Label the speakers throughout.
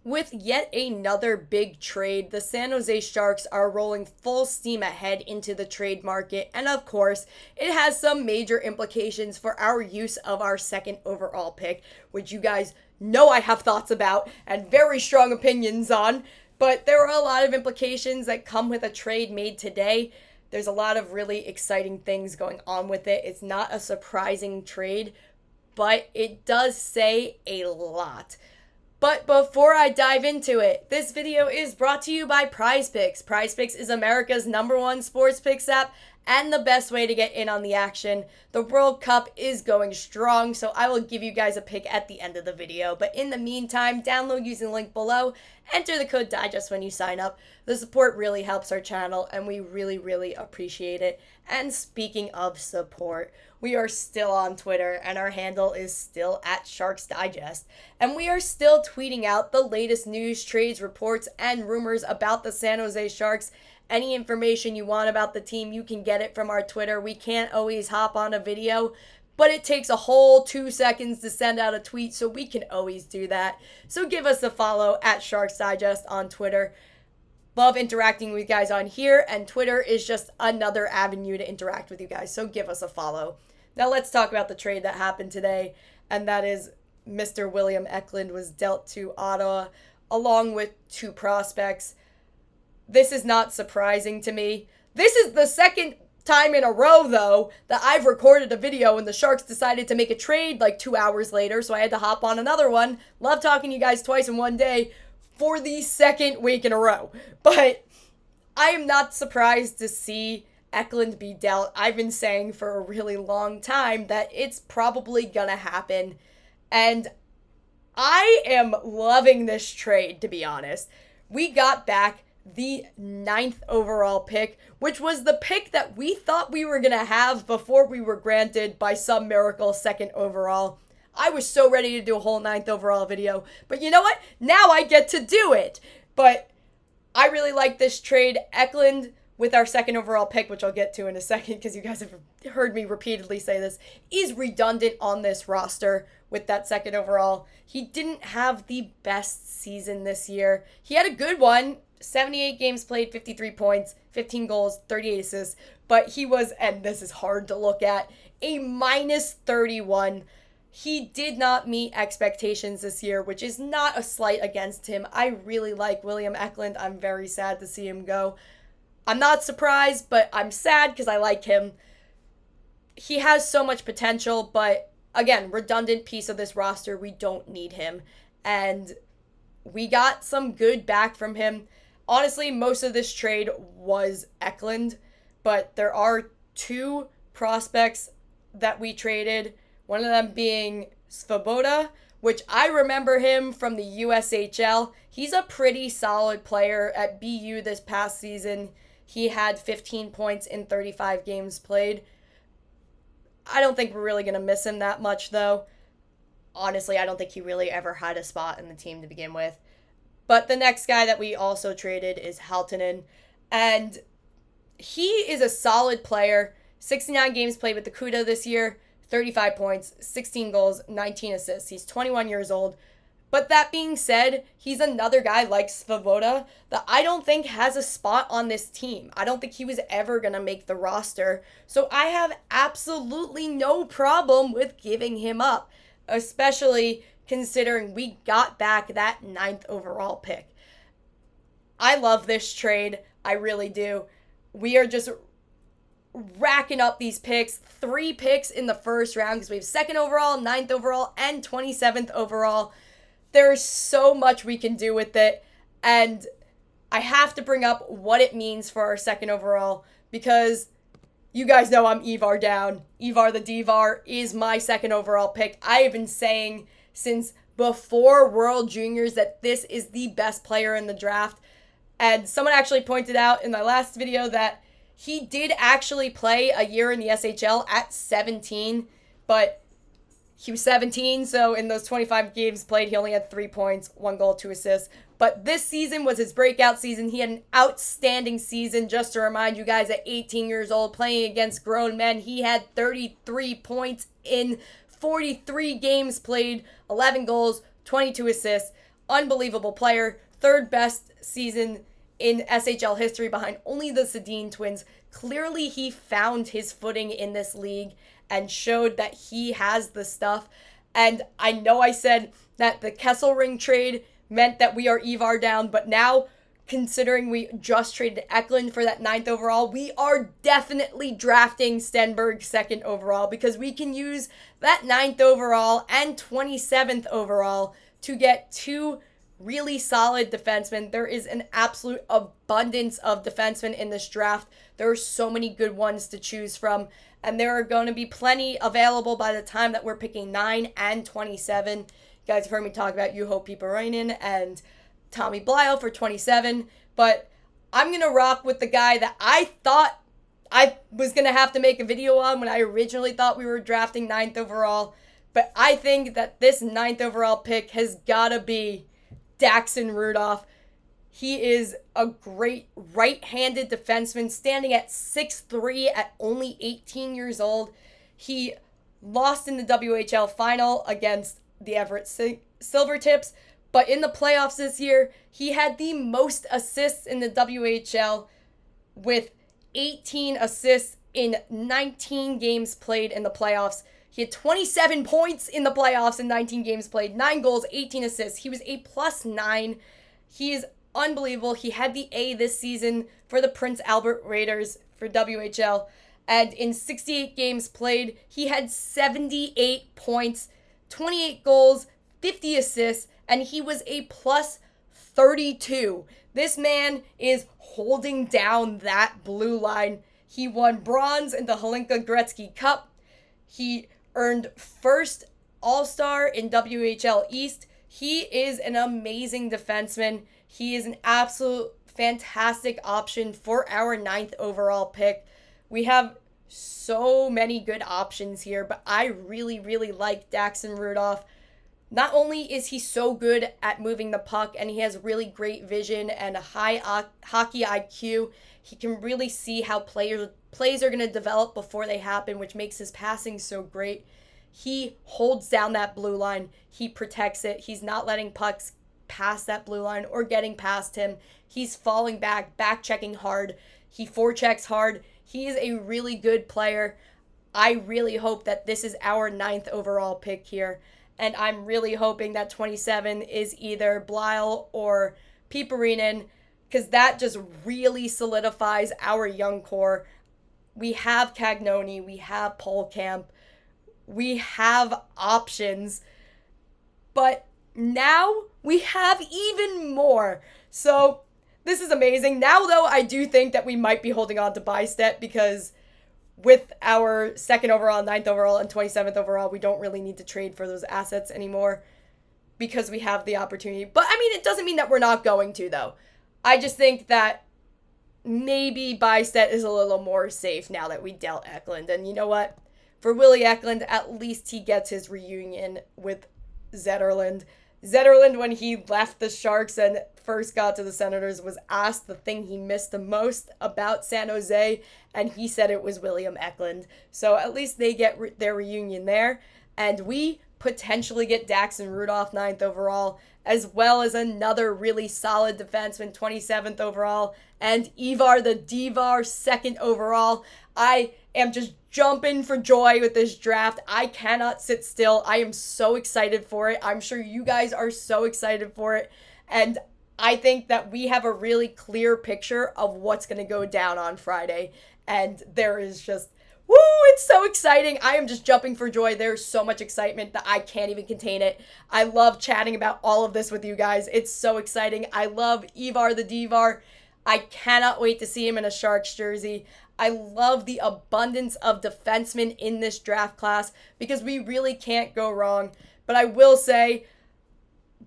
Speaker 1: With yet another big trade, the San Jose Sharks are rolling full steam ahead into the trade market, and of course, it has some major implications for our use of our second overall pick, which you guys know I have thoughts about and very strong opinions on, but there are a lot of implications that come with a trade made today. There's a lot of really exciting things going on with it. It's not a surprising trade, but it does say a lot. But before I dive into it, this video is brought to you by PrizePicks. PrizePicks is America's #1 sports picks app and the best way to get in on the action. The World Cup is going strong, so I will give you guys a pick at the end of the video. But in the meantime, download using the link below, enter the code DIGEST when you sign up. The support really helps our channel, and we really appreciate it. And speaking of support, we are still on Twitter, and our handle is still at Sharks Digest. And we are still tweeting out the latest news, trades, reports, and rumors about the San Jose Sharks. Any information you want about the team, you can get it from our Twitter. We can't always hop on a video, but it takes a whole 2 seconds to send out a tweet, so we can always do that. So give us a follow at Sharks Digest on Twitter. Love interacting with you guys on here, and Twitter is just another avenue to interact with you guys, so give us a follow. Now let's talk about the trade that happened today, and that is Mr. William Eklund was dealt to Ottawa along with 2 prospects. This is not surprising to me. This is the second time in a row, though, that I've recorded a video and the Sharks decided to make a trade like 2 hours later, so I had to hop on another one. Love talking to you guys twice in one day for the second week in a row. But I am not surprised to see Eklund be dealt. I've been saying for a really long time that it's probably gonna happen, and I am loving this trade, to be honest. We got back the 9th overall pick, which was the pick that we thought we were gonna have before we were granted by some miracle 2nd overall. I was so ready to do a whole 9th overall video, but you know what? Now I get to do it. But I really like this trade. Eklund with our 2nd overall pick, which I'll get to in a second because you guys have heard me repeatedly say this, is redundant on this roster with that 2nd overall. He didn't have the best season this year. He had a good one, 78 games played, 53 points, 15 goals, 38 assists, but he was, and this is hard to look at, a -31. He did not meet expectations this year, which is not a slight against him. I really like William Eklund. I'm very sad to see him go. I'm not surprised, but I'm sad because I like him. He has so much potential, but again, redundant piece of this roster. We don't need him. And we got some good back from him. Honestly, most of this trade was Eklund, but there are 2 prospects that we traded. One of them being Svoboda, which I remember him from the USHL. He's a pretty solid player at BU this past season. He had 15 points in 35 games played. I don't think we're really going to miss him that much, though. Honestly, I don't think he really ever had a spot in the team to begin with. But the next guy that we also traded is Halttunen, and he is a solid player. 69 games played with the Cuda this year, 35 points, 16 goals, 19 assists. He's 21 years old. But that being said, he's another guy like Svoboda that I don't think has a spot on this team. I don't think he was ever going to make the roster. So I have absolutely no problem with giving him up, especially considering we got back that 9th overall pick. I love this trade. I really do. We are just racking up these picks. 3 picks in the first round because we have 2nd overall, 9th overall, and 27th overall. There's so much we can do with it. And I have to bring up what it means for our 2nd overall because you guys know I'm Ivar down. Ivar the Divar is my 2nd overall pick. I have been saying since before World Juniors that this is the best player in the draft. And someone actually pointed out in my last video that he did actually play a year in the SHL at 17, but he was 17, so in those 25 games played, he only had 3 points, 1 goal, 2 assists. But this season was his breakout season. He had an outstanding season. Just to remind you guys, at 18 years old, playing against grown men, he had 33 points in 43 games played, 11 goals, 22 assists. unbelievable player, third best season in SHL history behind only the Sedin twins. Clearly, he found his footing in this league and showed that he has the stuff. And I know I said that the Kesselring trade meant that we are Ivar down, but now, considering we just traded Eklund for that 9th overall, we are definitely drafting Stenberg 2nd overall, because we can use that 9th overall and 27th overall to get 2 really solid defensemen. There is an absolute abundance of defensemen in this draft. There are so many good ones to choose from, and there are going to be plenty available by the time that we're picking 9 and 27. You guys have heard me talk about Juho Piiparainen and Tommy Blyle for 27, but I'm going to rock with the guy that I thought I was going to have to make a video on when I originally thought we were drafting 9th overall, but I think that this 9th overall pick has got to be Daxon Rudolph. He is a great right-handed defenseman, standing at 6'3" at only 18 years old. He lost in the WHL final against the Everett Silvertips, but in the playoffs this year, he had the most assists in the WHL with 18 assists in 19 games played in the playoffs. He had 27 points in the playoffs in 19 games played, 9 goals, 18 assists. He was a +9. He is unbelievable. He had the A this season for the Prince Albert Raiders for WHL. And in 68 games played, he had 78 points, 28 goals, 50 assists, and he was a +32. This man is holding down that blue line. He won bronze in the Hlinka Gretzky Cup. He earned first All-Star in WHL East. He is an amazing defenseman. He is an absolute fantastic option for our 9th overall pick. We have so many good options here, but I really, really like Daxon Rudolph. Not only is he so good at moving the puck, and he has really great vision and a high hockey IQ, he can really see how plays are going to develop before they happen, which makes his passing so great. He holds down that blue line. He protects it. He's not letting pucks pass that blue line or getting past him. He's falling back checking hard. He forechecks hard. He is a really good player. I really hope that this is our 9th overall pick here. And I'm really hoping that 27 is either Blyle or Piiparainen, because that just really solidifies our young core. We have Cagnoni, we have Polkamp, we have options, but now we have even more. So this is amazing. Now, though, I do think that we might be holding on to Bystedt, because with our 2nd overall, 9th overall, and 27th overall, we don't really need to trade for those assets anymore because we have the opportunity. But, I mean, it doesn't mean that we're not going to, though. I just think that maybe Bystedt is a little more safe now that we dealt Eklund. And you know what? For Willie Eklund, at least he gets his reunion with Zetterlund. Zetterlund, when he left the Sharks and first got to the Senators, was asked the thing he missed the most about San Jose, and he said it was William Eklund. So at least they get their reunion there, and we potentially get Daxon Rudolph 9th overall, as well as another really solid defenseman 27th overall, and Ivar the Divar 2nd overall. I am just jumping for joy with this draft. I cannot sit still. I am so excited for it. I'm sure you guys are so excited for it. And I think that we have a really clear picture of what's going to go down on Friday. And there is just, woo, it's so exciting. I am just jumping for joy. There's so much excitement that I can't even contain it. I love chatting about all of this with you guys. It's so exciting. I love Ivar the Divar. I cannot wait to see him in a Sharks jersey. I love the abundance of defensemen in this draft class because we really can't go wrong. But I will say,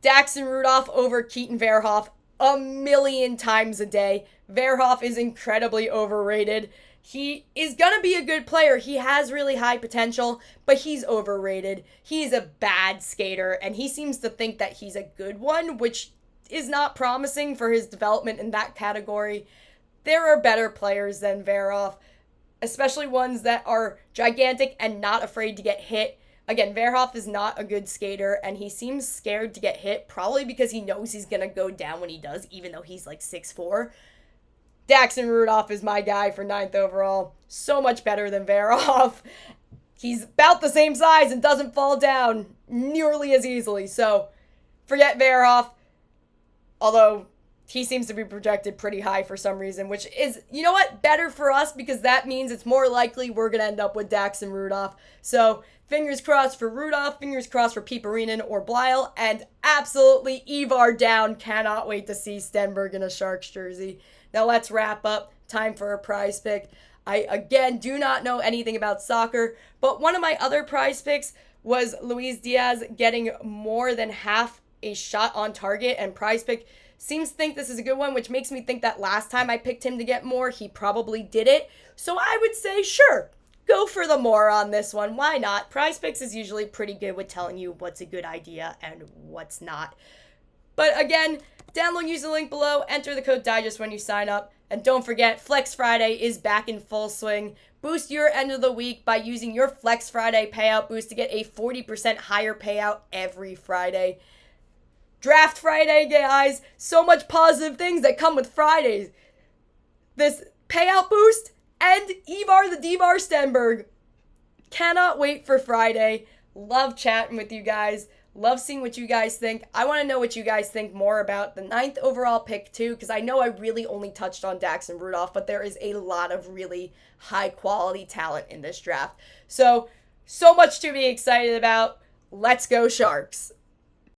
Speaker 1: Daxon Rudolph over Keaton Verhoff a million times a day. Verhoff is incredibly overrated. He is going to be a good player. He has really high potential, but he's overrated. He's a bad skater, and he seems to think that he's a good one, which is not promising for his development in that category. There are better players than Verhoff, especially ones that are gigantic and not afraid to get hit. Again, Verhoff is not a good skater, and he seems scared to get hit, probably because he knows he's going to go down when he does, even though he's like 6'4". Daxon Rudolph is my guy for 9th overall. So much better than Verhoff. He's about the same size and doesn't fall down nearly as easily. So forget Verhoff. Although he seems to be projected pretty high for some reason, which is, you know what, better for us because that means it's more likely we're going to end up with Daxon Rudolph. So fingers crossed for Rudolph, fingers crossed for Piperinen or Blyle, and absolutely Ivar down. Cannot wait to see Stenberg in a Sharks jersey. Now let's wrap up. Time for a prize pick. I, again, do not know anything about soccer, but one of my other prize picks was Luis Diaz getting more than half a shot on target, and prize pick seems to think this is a good one, which makes me think that last time I picked him to get more, he probably did it. So I would say, sure, go for the more on this one. Why not? Prize picks is usually pretty good with telling you what's a good idea and what's not. But again, download, use the link below, enter the code DIGEST when you sign up, and don't forget, Flex Friday is back in full swing. Boost your end of the week by using your Flex Friday payout boost to get a 40% higher payout every Friday. Draft Friday, guys. So much positive things that come with Fridays. This payout boost and Ivar Stenberg. Cannot wait for Friday. Love chatting with you guys. Love seeing what you guys think. I want to know what you guys think more about the 9th overall pick too, because I know I really only touched on Daxon Rudolph, but there is a lot of really high quality talent in this draft. So much to be excited about. Let's go Sharks.